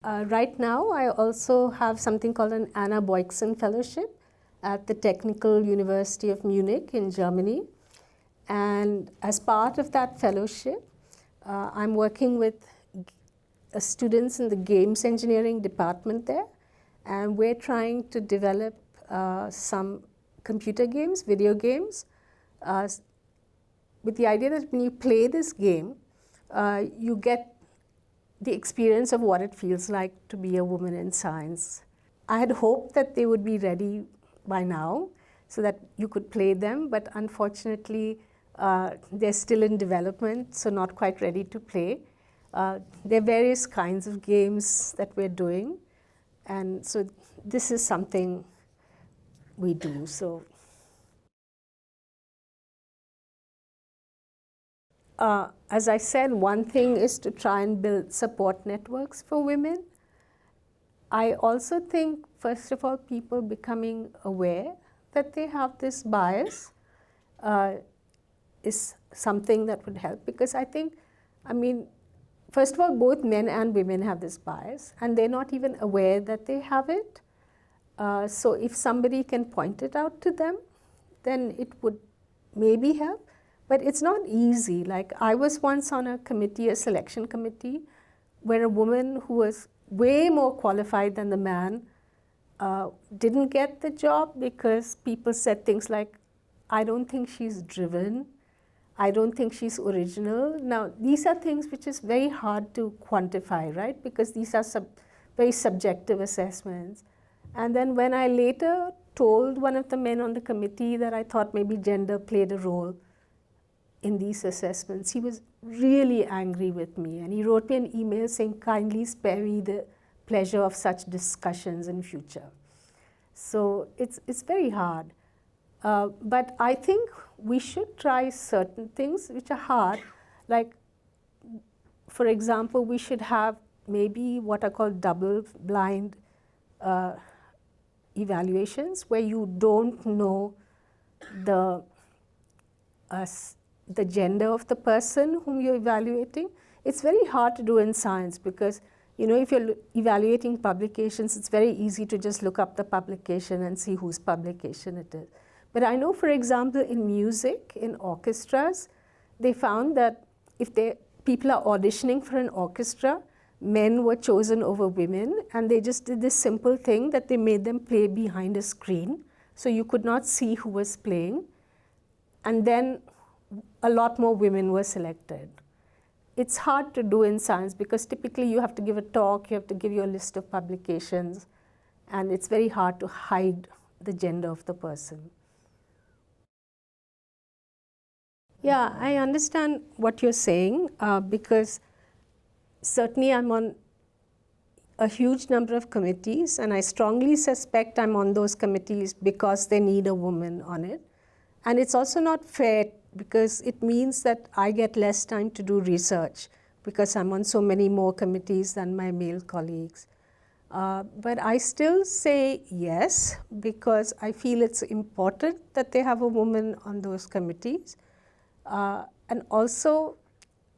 Right now, I also have something called an Anna Boyxen Fellowship at the Technical University of Munich in Germany. And as part of that fellowship, I'm working with students in the games engineering department there. And we're trying to develop some computer games, video games, with the idea that when you play this game, you get the experience of what it feels like to be a woman in science. I had hoped that they would be ready by now so that you could play them, but unfortunately they're still in development, so not quite ready to play. There are various kinds of games that we're doing, and so this is something we do. As I said, one thing is to try and build support networks for women. I also think, first of all, people becoming aware that they have this bias is something that would help, because I think, first of all, both men and women have this bias, and they're not even aware that they have it. So if somebody can point it out to them, then it would maybe help. But it's not easy. Like, I was once on a committee, a selection committee, where a woman who was way more qualified than the man didn't get the job because people said things like, I don't think she's driven, I don't think she's original. Now, these are things which is very hard to quantify, right? Because these are very subjective assessments. And then when I later told one of the men on the committee that I thought maybe gender played a role in these assessments, he was really angry with me, and he wrote me an email saying, kindly spare me the pleasure of such discussions in future. So it's very hard. But I think we should try certain things which are hard. Like, for example, we should have maybe what are called double-blind evaluations, where you don't know the gender of the person whom you're evaluating. It's very hard to do in science because, if you're evaluating publications, it's very easy to just look up the publication and see whose publication it is. But I know, for example, in music, in orchestras, they found that if people are auditioning for an orchestra, men were chosen over women, and they just did this simple thing that they made them play behind a screen, so you could not see who was playing. And then a lot more women were selected. It's hard to do in science because typically you have to give a talk, you have to give your list of publications, and it's very hard to hide the gender of the person. Yeah, I understand what you're saying because certainly I'm on a huge number of committees, and I strongly suspect I'm on those committees because they need a woman on it. And it's also not fair because it means that I get less time to do research because I'm on so many more committees than my male colleagues. But I still say yes because I feel it's important that they have a woman on those committees. And also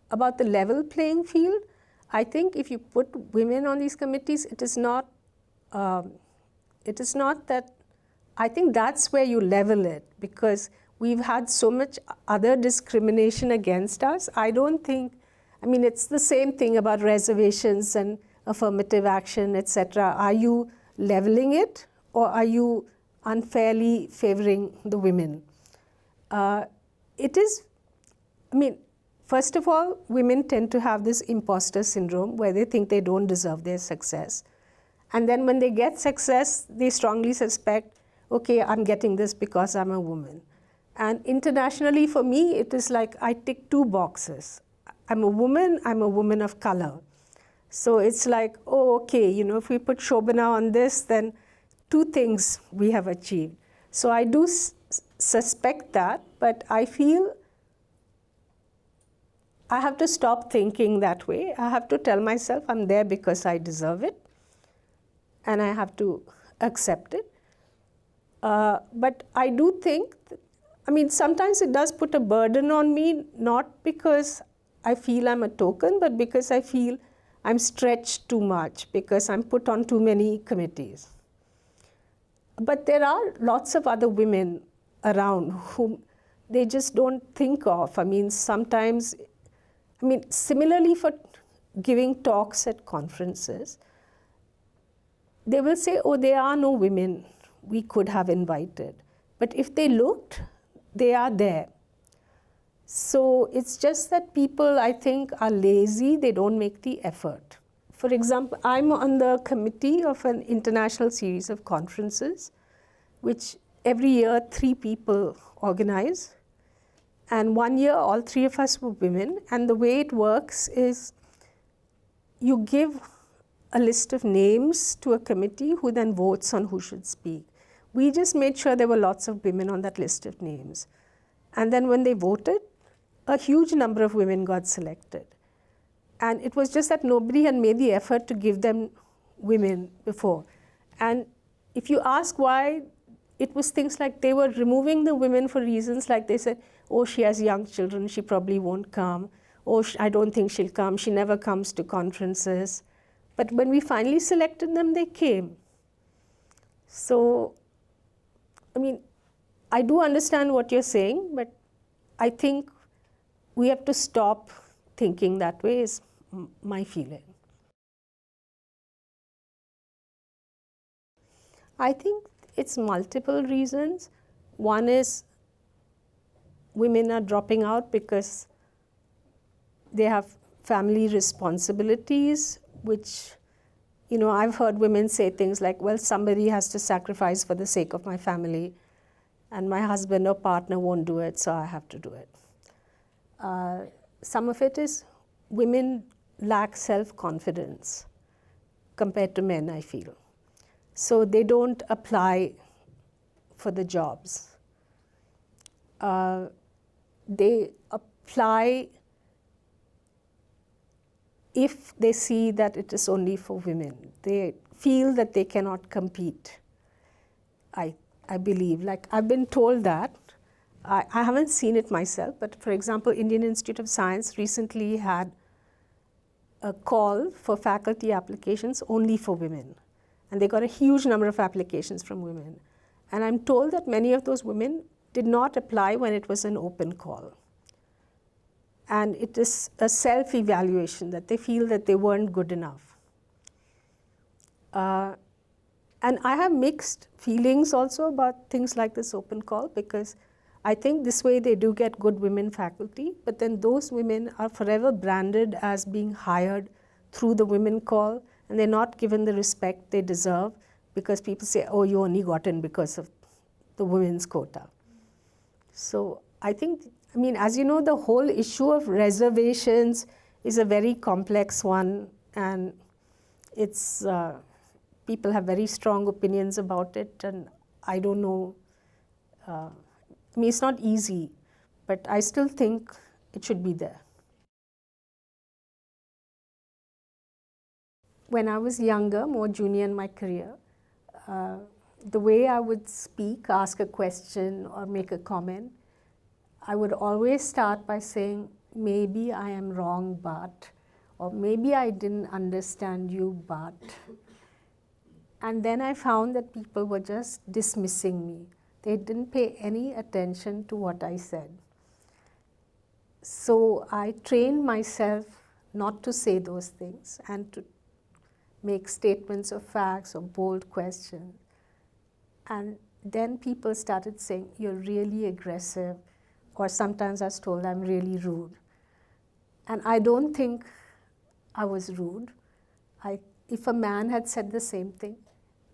about the level playing field, I think if you put women on these committees, it is not that, I think that's where you level it, because we've had so much other discrimination against us. I don't think, it's the same thing about reservations and affirmative action, etc. Are you leveling it, or are you unfairly favoring the women? It is, first of all, women tend to have this imposter syndrome where they think they don't deserve their success. And then when they get success, they strongly suspect, okay, I'm getting this because I'm a woman. And internationally, for me, it is like I tick two boxes. I'm a woman of color. So it's like, oh, okay, if we put Shobhana on this, then two things we have achieved. So I do suspect that, but I feel I have to stop thinking that way. I have to tell myself I'm there because I deserve it, and I have to accept it. But I do think, sometimes it does put a burden on me, not because I feel I'm a token, but because I feel I'm stretched too much because I'm put on too many committees. But there are lots of other women around whom they just don't think of. I mean, sometimes, similarly for giving talks at conferences, they will say, oh, there are no women we could have invited. But if they looked, they are there. So it's just that people, I think, are lazy. They don't make the effort. For example, I'm on the committee of an international series of conferences, which every year 3 people organize. And one year, all 3 of us were women. And the way it works is you give a list of names to a committee who then votes on who should speak. We just made sure there were lots of women on that list of names. And then when they voted, a huge number of women got selected. And it was just that nobody had made the effort to give them women before. And if you ask why, it was things like they were removing the women for reasons like they said, oh, she has young children, she probably won't come. Oh, I don't think she'll come, she never comes to conferences. But when we finally selected them, they came. So, I do understand what you're saying, but I think we have to stop thinking that way, is my feeling. I think it's multiple reasons. One is women are dropping out because they have family responsibilities, which, I've heard women say things like, well, somebody has to sacrifice for the sake of my family, and my husband or partner won't do it, so I have to do it. Some of it is women lack self-confidence compared to men, I feel. So they don't apply for the jobs. They apply if they see that it is only for women. They feel that they cannot compete, I believe. Like, I've been told that. I haven't seen it myself, but for example, Indian Institute of Science recently had a call for faculty applications only for women. And they got a huge number of applications from women. And I'm told that many of those women did not apply when it was an open call. And it is a self-evaluation that they feel that they weren't good enough. And I have mixed feelings also about things like this open call, because I think this way they do get good women faculty, but then those women are forever branded as being hired through the women call, and they're not given the respect they deserve because people say, oh, you only got in because of the women's quota. So I think, as you know, the whole issue of reservations is a very complex one, and it's people have very strong opinions about it, and I don't know. It's not easy, but I still think it should be there. When I was younger, more junior in my career, the way I would speak, ask a question or make a comment, I would always start by saying, maybe I am wrong, but, or maybe I didn't understand you, but. And then I found that people were just dismissing me. They didn't pay any attention to what I said. So I trained myself not to say those things and to make statements of facts or bold questions. And then people started saying, you're really aggressive, or sometimes I was told I'm really rude. And I don't think I was rude. If a man had said the same thing,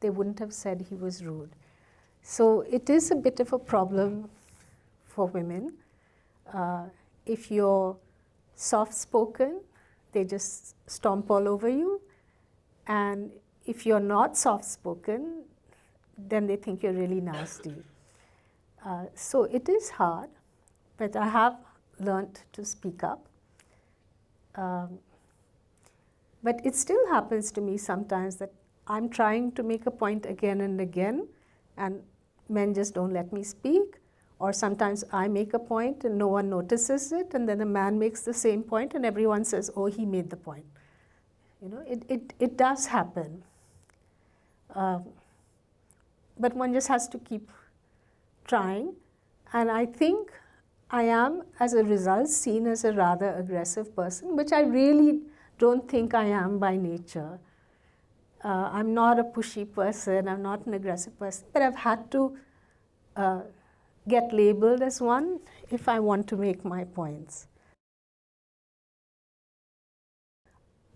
they wouldn't have said he was rude. So it is a bit of a problem for women. If you're soft-spoken, they just stomp all over you. And if you're not soft-spoken, then they think you're really nasty. So it is hard, but I have learned to speak up. But it still happens to me sometimes that I'm trying to make a point again and again, and men just don't let me speak. Or sometimes I make a point and no one notices it, and then a man makes the same point and everyone says, oh, he made the point. It does happen. But one just has to keep trying. And I think I am, as a result, seen as a rather aggressive person, which I really don't think I am by nature. I'm not a pushy person, I'm not an aggressive person, but I've had to get labeled as one if I want to make my points.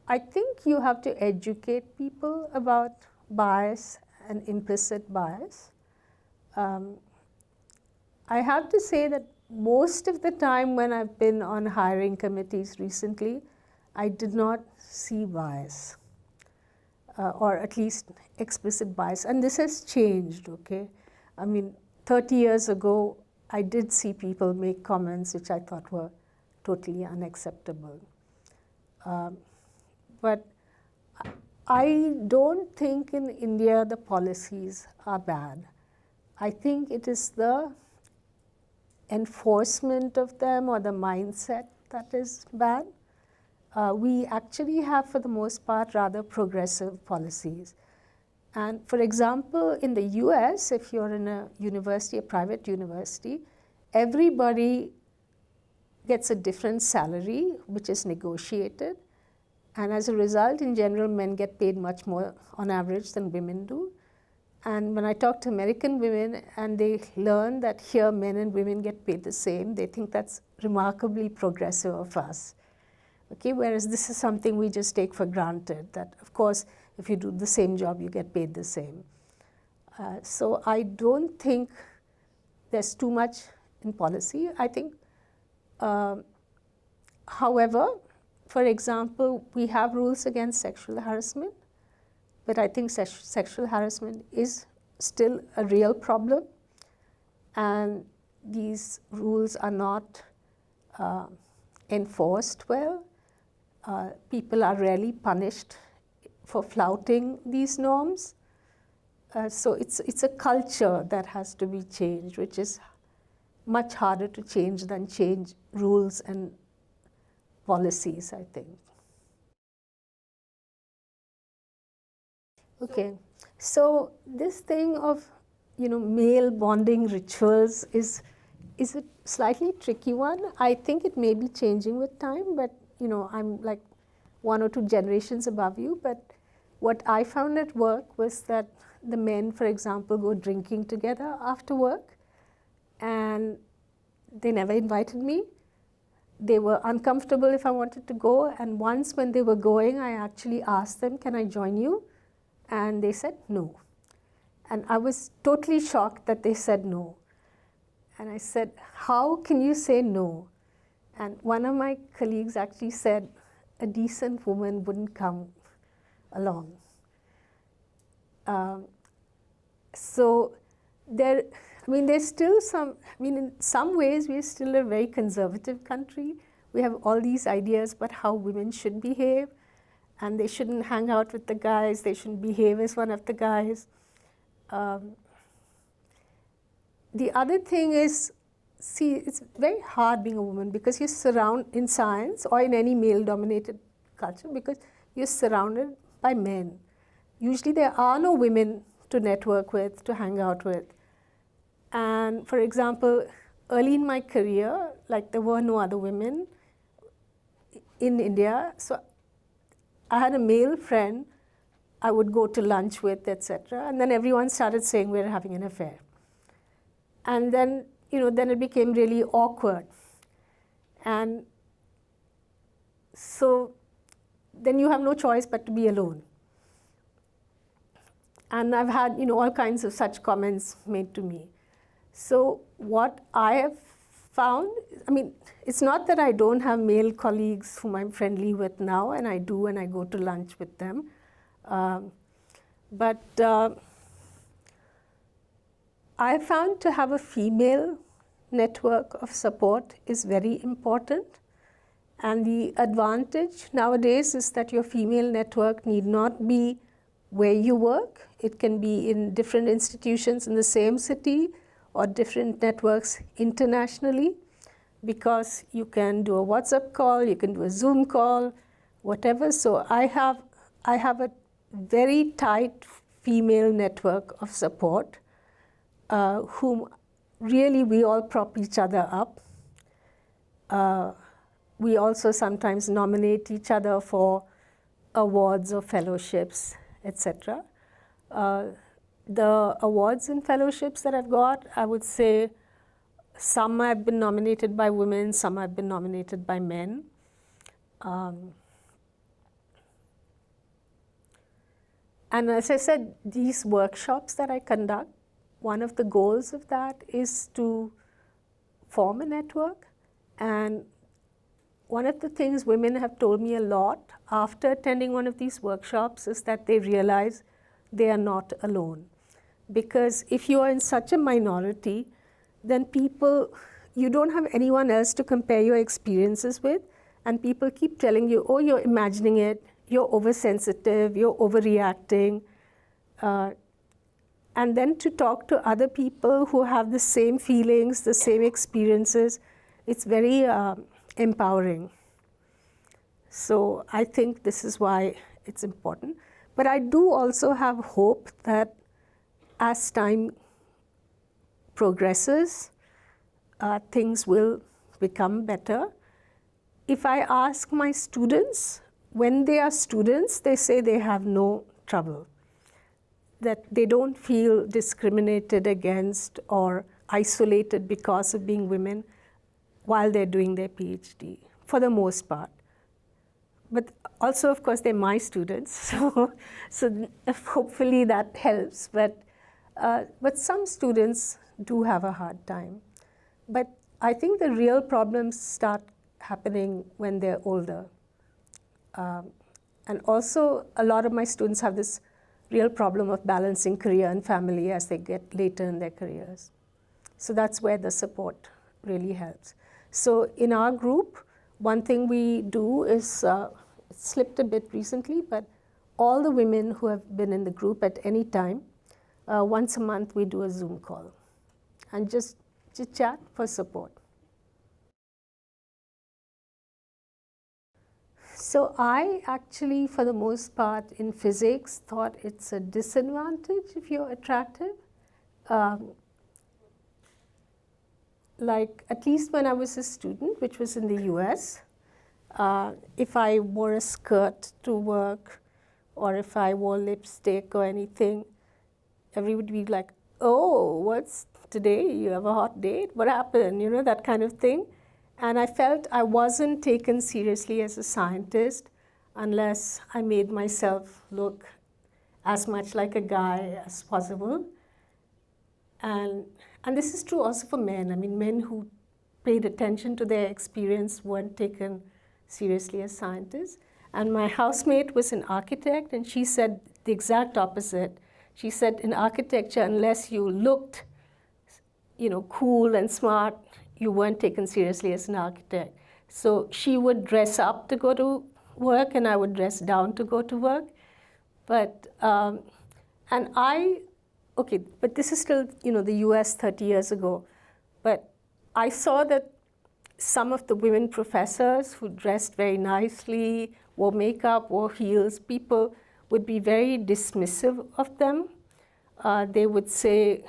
I think you have to educate people about bias and implicit bias. I have to say that most of the time when I've been on hiring committees recently, I did not see bias, or at least explicit bias. And this has changed, okay? I mean, 30 years ago, I did see people make comments which I thought were totally unacceptable. But I don't think in India the policies are bad. I think it is the enforcement of them or the mindset that is bad. We actually have, for the most part, rather progressive policies. And for example, in the US, if you're in a university, a private university, everybody gets a different salary, which is negotiated. And as a result, in general, men get paid much more on average than women do. And when I talk to American women and they learn that here men and women get paid the same, they think that's remarkably progressive of us. Okay, whereas this is something we just take for granted, that of course, if you do the same job, you get paid the same. So I don't think there's too much in policy. I think, however, for example, we have rules against sexual harassment, but I think sexual harassment is still a real problem, and these rules are not enforced well. People are rarely punished for flouting these norms. So it's a culture that has to be changed, which is much harder to change than change rules and policies, I think. Okay, so this thing of male bonding rituals is a slightly tricky one. I think it may be changing with time, but I'm like 1 or 2 generations above you. But what I found at work was that the men, for example, go drinking together after work, and they never invited me. They were uncomfortable if I wanted to go, and once when they were going, I actually asked them, can I join you? And they said no. And I was totally shocked that they said no. And I said, how can you say no? And one of my colleagues actually said, a decent woman wouldn't come along. So there's still some, in some ways we're still a very conservative country. We have all these ideas about how women should behave, and they shouldn't hang out with the guys, they shouldn't behave as one of the guys. The other thing is, see, it's very hard being a woman because you're surrounded in science or in any male-dominated culture, because you're surrounded by men. Usually there are no women to network with, to hang out with. And for example, early in my career, like there were no other women in India. So I had a male friend I would go to lunch with, etc. And then everyone started saying we're having an affair. And then, then it became really awkward. And so then you have no choice but to be alone. And I've had, all kinds of such comments made to me. So what I have found, it's not that I don't have male colleagues whom I'm friendly with now, and I do, and I go to lunch with them. But I found to have a female network of support is very important. And the advantage nowadays is that your female network need not be where you work. It can be in different institutions in the same city or different networks internationally, because you can do a WhatsApp call, you can do a Zoom call, whatever. So I have I have a very tight female network of support, whom really we all prop each other up. We also sometimes nominate each other for awards or fellowships, etc. The awards and fellowships that I've got, I would say some have been nominated by women, some have been nominated by men. And as I said, these workshops that I conduct, one of the goals of that is to form a network. And one of the things women have told me a lot after attending one of these workshops is that they realize they are not alone. Because if you are in such a minority, then you don't have anyone else to compare your experiences with, and people keep telling you, oh, you're imagining it, you're oversensitive, you're overreacting. And then to talk to other people who have the same feelings, the same experiences, it's very empowering. So I think this is why it's important. But I do also have hope that as time progresses, things will become better. If I ask my students, when they are students, they say they have no trouble, that they don't feel discriminated against or isolated because of being women while they're doing their PhD, for the most part. But also, of course, they're my students, so hopefully that helps. But some students do have a hard time. But I think the real problems start happening when they're older. And also, a lot of my students have this real problem of balancing career and family as they get later in their careers. So that's where the support really helps. So in our group, one thing we do is, it slipped a bit recently, but all the women who have been in the group at any time, once a month we do a Zoom call and just chit-chat for support. So I actually, for the most part, in physics, thought it's a disadvantage if you're attractive. Like, at least when I was a student, which was in the US, if I wore a skirt to work, or if I wore lipstick or anything, everybody would be like, oh, what's today? You have a hot date? What happened? You know, that kind of thing. And I felt I wasn't taken seriously as a scientist unless I made myself look as much like a guy as possible. And this is true also for men. I mean, men who paid attention to their experience weren't taken seriously as scientists. And my housemate was an architect, and she said the exact opposite. She said, in architecture, unless you looked, cool and smart, you weren't taken seriously as an architect. So she would dress up to go to work, and I would dress down to go to work. But, but this is still, the US 30 years ago. But I saw that some of the women professors who dressed very nicely, wore makeup, wore heels, people would be very dismissive of them. They would say,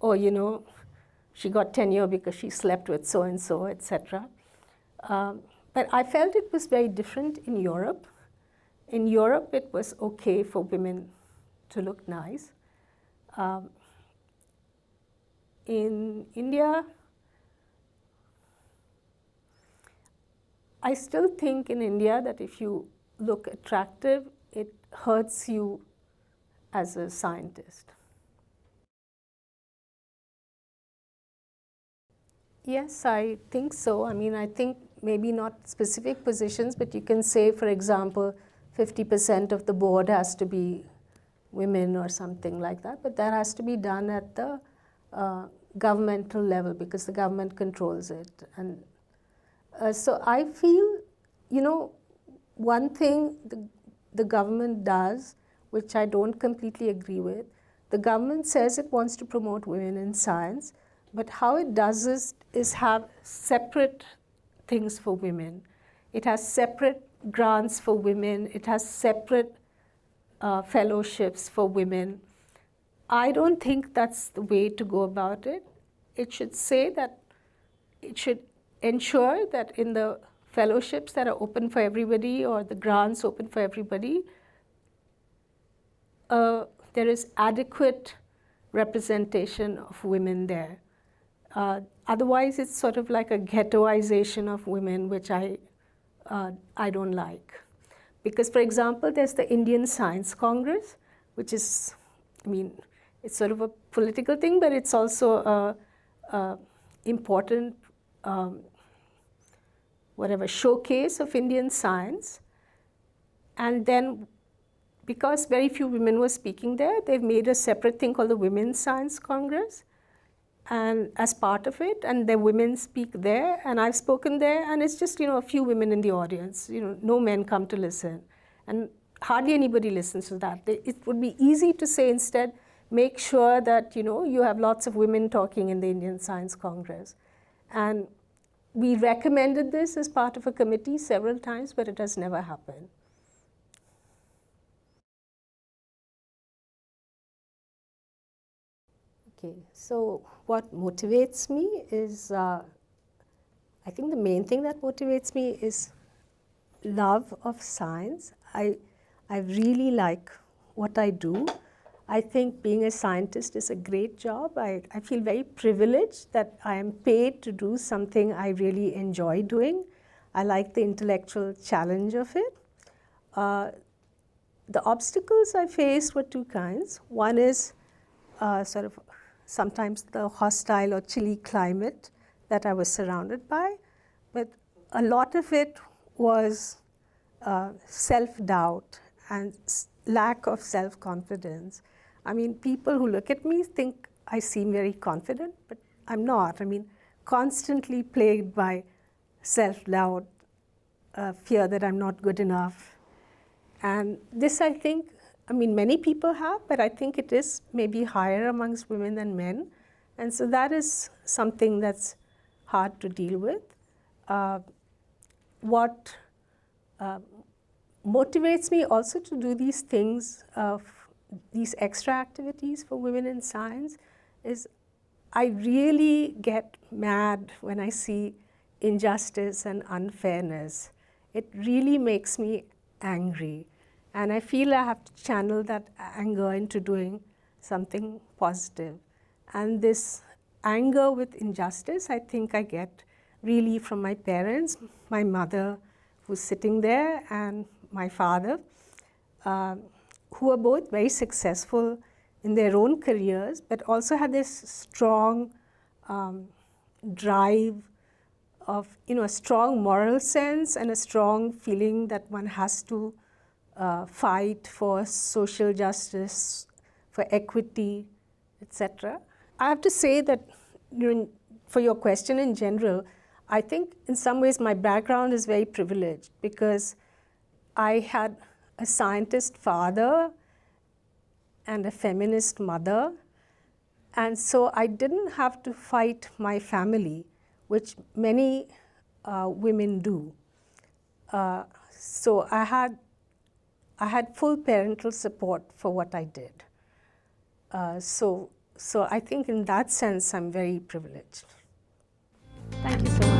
oh, she got tenure because she slept with so-and-so, etc. But I felt it was very different in Europe. In Europe, it was okay for women to look nice. In India, I still think in India that if you look attractive, it hurts you as a scientist. Yes, I think so. I mean, I think maybe not specific positions, but you can say, for example, 50% of the board has to be women or something like that. But that has to be done at the governmental level because the government controls it. And so I feel, one thing the government does, which I don't completely agree with, the government says it wants to promote women in science, but how it does is have separate things for women. It has separate grants for women. It has separate fellowships for women. I don't think that's the way to go about it. It should say that it should ensure that in the fellowships that are open for everybody or the grants open for everybody, there is adequate representation of women there. Otherwise, it's sort of like a ghettoization of women, which I don't like. Because, for example, there's the Indian Science Congress, which is, I mean, it's sort of a political thing, but it's also a important showcase of Indian science. And then, because very few women were speaking there, they've made a separate thing called the Women's Science Congress, and as part of it, and the women speak there, and I've spoken there, and it's just, a few women in the audience, no men come to listen, and hardly anybody listens to that. It would be easy to say instead, make sure that, you have lots of women talking in the Indian Science Congress. And we recommended this as part of a committee several times, but it has never happened. Okay, so what motivates me is, I think the main thing that motivates me is love of science. I really like what I do. I think being a scientist is a great job. I feel very privileged that I am paid to do something I really enjoy doing. I like the intellectual challenge of it. The obstacles I faced were two kinds. One is sort of sometimes the hostile or chilly climate that I was surrounded by, but a lot of it was self-doubt and lack of self-confidence. I mean, people who look at me think I seem very confident, but I'm not. I mean, constantly plagued by self-doubt, fear that I'm not good enough. And this, I think, many people have, but I think it is maybe higher amongst women than men. And so that is something that's hard to deal with. What motivates me also to do these things, these extra activities for women in science, is I really get mad when I see injustice and unfairness. It really makes me angry. And I feel I have to channel that anger into doing something positive. And this anger with injustice, I think I get really from my parents, my mother, who's sitting there, and my father, who are both very successful in their own careers, but also had this strong drive of, a strong moral sense and a strong feeling that one has to fight for social justice, for equity, etc. I have to say that, for your question in general, I think in some ways my background is very privileged because I had a scientist father and a feminist mother, and so I didn't have to fight my family, which many women do. So I had full parental support for what I did. So I think in that sense, I'm very privileged. Thank you so much.